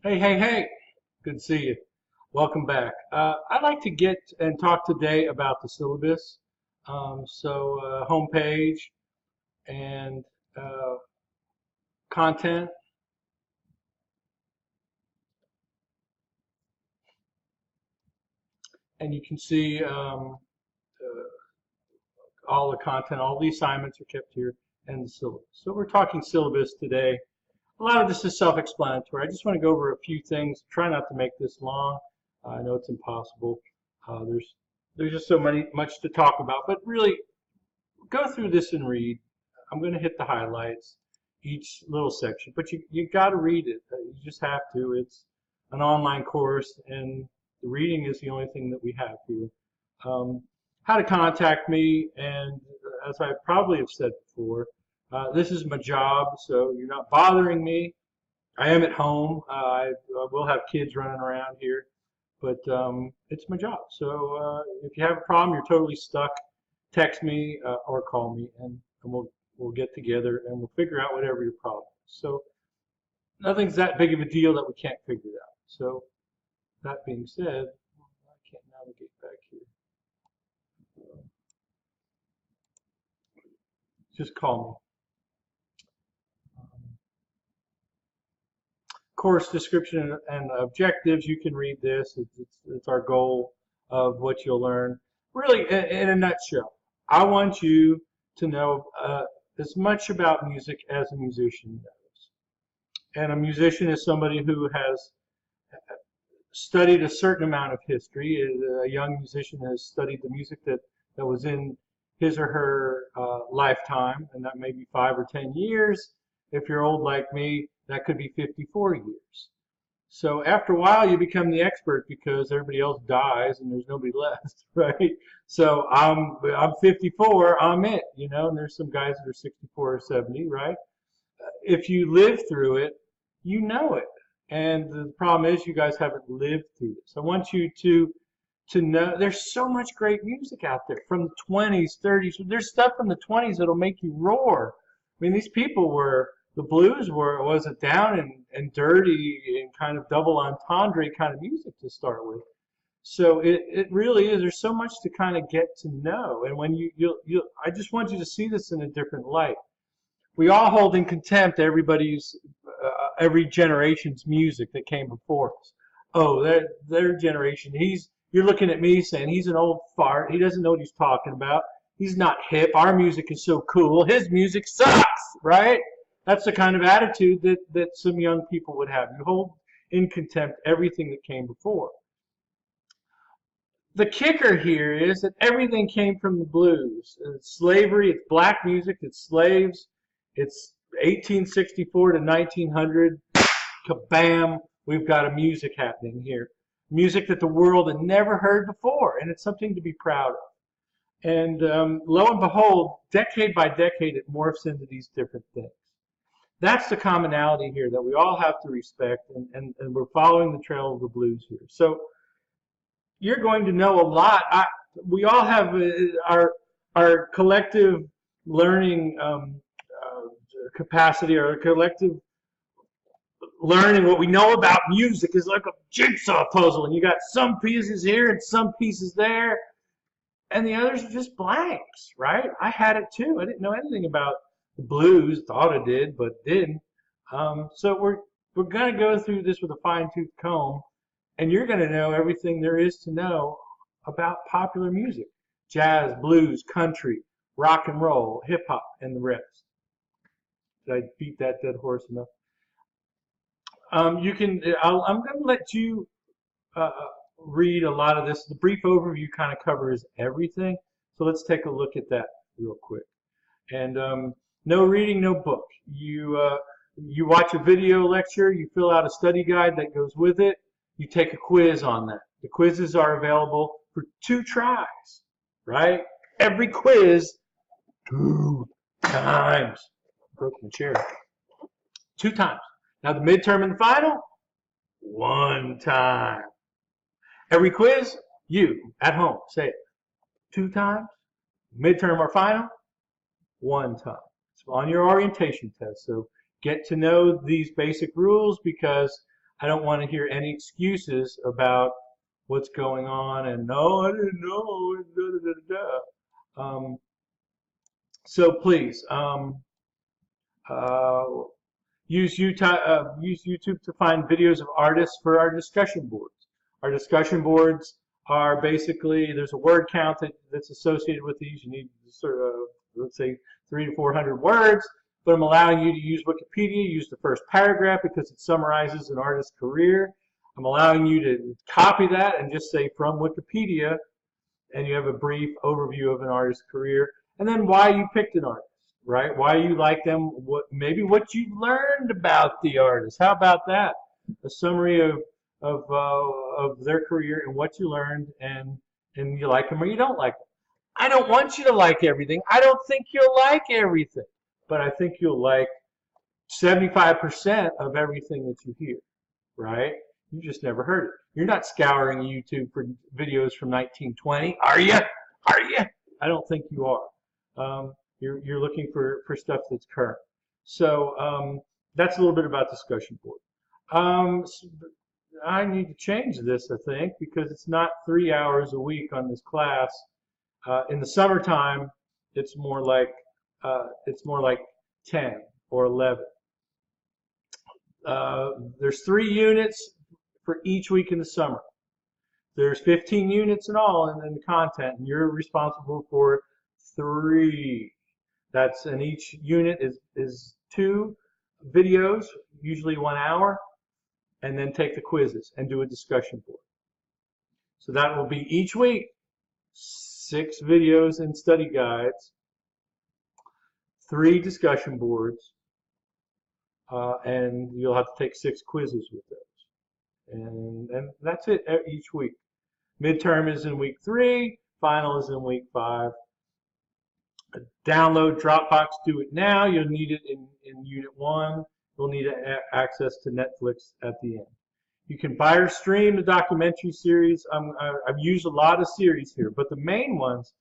Hey, hey, hey. Good to see you. Welcome back. I'd like to get and talk today about the syllabus. Homepage and uh, content. And you can see all the content, all the assignments are kept here, and the syllabus. So we're talking syllabus today. A lot of this is self-explanatory. I just want to go over a few things. Try not to make this long. I know it's impossible. There's just so much to talk about, but really go through this and read. I'm going to hit the highlights, each little section, but you got to read it. You just have to. It's an online course, and the reading is the only thing that we have here. How to contact me, and as I probably have said before, this is my job, so you're not bothering me. I am at home. I will have kids running around here, but it's my job. So if you have a problem, you're totally stuck, text me or call me, and we'll get together and we'll figure out whatever your problem is. So nothing's that big of a deal that we can't figure it out. So that being said, I can't navigate back here. Just call me. Course description and objectives. You can read this. It's our goal of what you'll learn. Really, in a nutshell, I want you to know as much about music as a musician knows. And a musician is somebody who has studied a certain amount of history. A young musician has studied the music that was in his or her lifetime, and that may be 5 or 10 years. If you're old like me, that could be 54 years. So after a while, you become the expert because everybody else dies and there's nobody left, right? So I'm 54, I'm it, and there's some guys that are 64 or 70, right? If you live through it, you know it. And the problem is you guys haven't lived through this. I want you to know there's so much great music out there from the 20s, 30s. There's stuff from the 20s that'll make you roar. I mean, these people the blues was it down and dirty and kind of double entendre kind of music to start with. So it really is. There's so much to kind of get to know. And when I just want you to see this in a different light. We all hold in contempt every generation's music that came before us. Oh, their generation. You're looking at me saying he's an old fart. He doesn't know what he's talking about. He's not hip. Our music is so cool. His music sucks, right? That's the kind of attitude that some young people would have. You hold in contempt everything that came before. The kicker here is that everything came from the blues. It's slavery, it's black music, it's slaves, it's 1864 to 1900. Kabam, we've got a music happening here. Music that the world had never heard before, and it's something to be proud of. And lo and behold, decade by decade, it morphs into these different things. That's the commonality here that we all have to respect, and we're following the trail of the blues here. So you're going to know a lot. We all have our collective learning capacity, or collective learning what we know about music is like a jigsaw puzzle, and you got some pieces here and some pieces there, and the others are just blanks, right? I had it too. I didn't know anything about the blues. Thought I did, but didn't. So we're going to go through this with a fine-tooth comb, and you're going to know everything there is to know about popular music: jazz, blues, country, rock and roll, hip hop, and the rest. Did I beat that dead horse enough? I'm going to let you read a lot of this. The brief overview kind of covers everything. So let's take a look at that real quick. And no reading, no book. You watch a video lecture, you fill out a study guide that goes with it, you take a quiz on that. The quizzes are available for 2 tries, right? Every quiz, 2 times. Broke my chair. 2 times. Now the midterm and the final, 1 time. Every quiz, you at home say it 2 times. Midterm or final, 1 time. It's on your orientation test. So get to know these basic rules, because I don't want to hear any excuses about what's going on and no, I didn't know. Da, da, da, da. So please uh, use YouTube to find videos of artists for our discussion boards. Our discussion boards are basically, there's a word count that's associated with these. You need sort of, let's say, 300 to 400 words, but I'm allowing you to use Wikipedia, use the first paragraph because it summarizes an artist's career. I'm allowing you to copy that and just say from Wikipedia, and you have a brief overview of an artist's career, and then why you picked an artist, right? Why you like them, maybe what you've learned about the artist. How about that? A summary of their career and what you learned, and you like them or you don't like them. I don't want you to like everything. I don't think you'll like everything, but I think you'll like 75% of everything that you hear, right? You just never heard it. You're not scouring YouTube for videos from 1920, are you? Are you? I don't think you are. You're looking for stuff that's current. So that's a little bit about discussion board. I need to change this, I think, because it's not 3 hours a week on this class. In the summertime, it's more like 10 or 11. There's 3 units for each week in the summer. There's 15 units in all in the content, and you're responsible for 3. And each unit is 2 videos, usually 1 hour, and then take the quizzes and do a discussion board. So that will be each week 6 videos and study guides, 3 discussion boards, and you'll have to take 6 quizzes with those. And that's it each week. Midterm is in week 3, final is in week 5. Download Dropbox, do it now. You'll need it in Unit 1. You'll need access to Netflix at the end. You can buy or stream the documentary series. I've used a lot of series here, but the main ones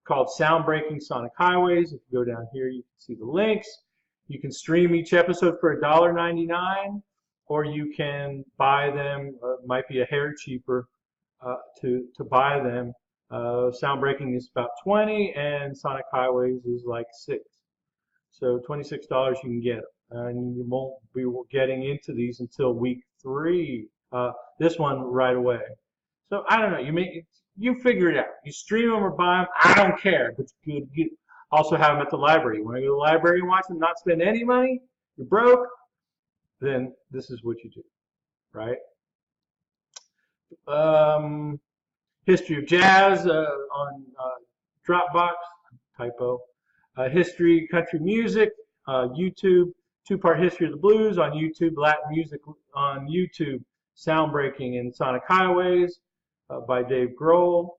called Sound Breaking Sonic Highways. If you go down here, you can see the links. You can stream each episode for $1.99, or you can buy them. Might be a hair cheaper to buy them. Sound Breaking is about $20, and Sonic Highways is like $6. So $26 you can get them. And you won't be getting into these until week 3. This one right away. So I don't know. You figure it out. You stream them or buy them. I don't care. But it's good. You also have them at the library. You want to go to the library and watch them, not spend any money? You're broke. Then this is what you do, right? History of Jazz on Dropbox. Typo. History, country music. YouTube. 2-part History of the Blues on YouTube, Latin music on YouTube, Sound Breaking and Sonic Highways by Dave Grohl.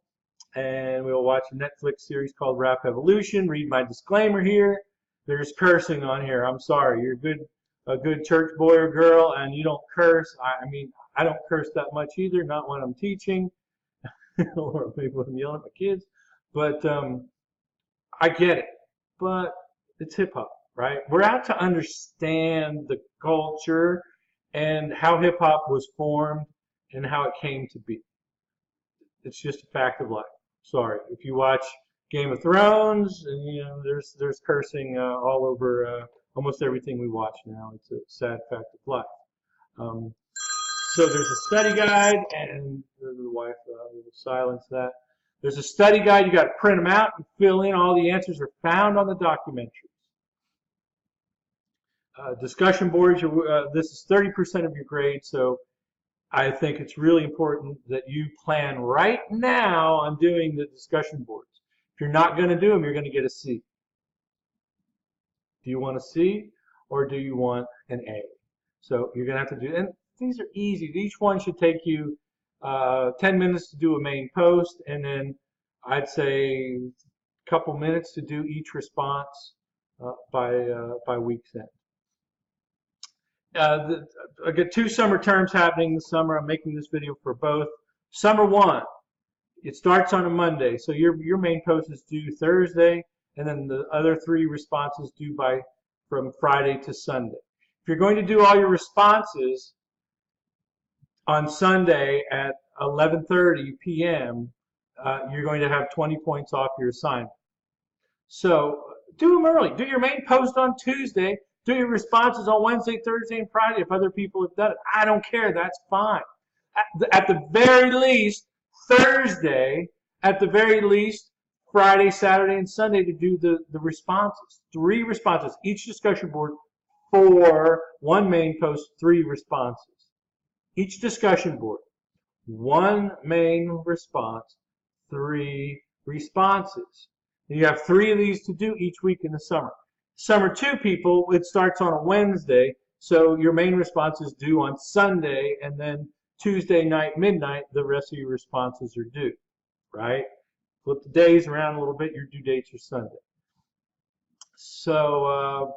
And we'll watch a Netflix series called Rap Evolution. Read my disclaimer here. There's cursing on here. I'm sorry. You're a good church boy or girl, and you don't curse. I mean, I don't curse that much either, not when I'm teaching or maybe when I'm yelling at my kids. But I get it. But it's hip-hop. Right? We're out to understand the culture and how hip-hop was formed and how it came to be. It's just a fact of life. Sorry. If you watch Game of Thrones, and there's cursing all over almost everything we watch now. It's a sad fact of life. So there's a study guide, and the wife will silence that. There's a study guide. You got to print them out and fill in. All the answers are found on the documentary. Discussion boards, this is 30% of your grade, so I think it's really important that you plan right now on doing the discussion boards. If you're not going to do them, you're going to get a C. Do you want a C or do you want an A? So you're going to have to do, and these are easy. Each one should take you 10 minutes to do a main post, and then I'd say a couple minutes to do each response by week's end. I got 2 summer terms happening this summer. I'm making this video for both. Summer 1, it starts on a Monday, so your main post is due Thursday, and then the other 3 responses due from Friday to Sunday. If you're going to do all your responses On Sunday at 11:30 p.m., you're going to have 20 points off your assignment. So do them early. Do your main post on Tuesday. Do your responses on Wednesday, Thursday, and Friday if other people have done it. I don't care. That's fine. At the very least, Thursday, at the very least, Friday, Saturday, and Sunday to do the responses. 3 responses. Each discussion board for 1 main post, 3 responses. Each discussion board, 1 main response, 3 responses. And you have 3 of these to do each week in the summer. Summer 2 people, it starts on a Wednesday, so your main response is due on Sunday, and then Tuesday night, midnight, the rest of your responses are due, right? Flip the days around a little bit, your due dates are Sunday. So,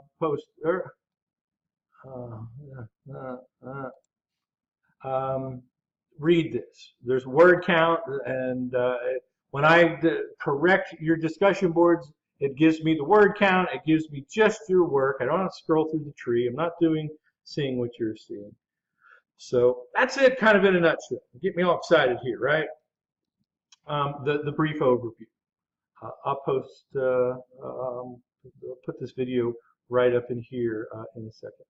read this. There's word count, and when I correct your discussion boards, it gives me the word count. It gives me just your work. I don't have to scroll through the tree. I'm not seeing what you're seeing. So that's it, kind of in a nutshell. Get me all excited here, right? The brief overview. I'll post, I'll put this video right up in here in a second.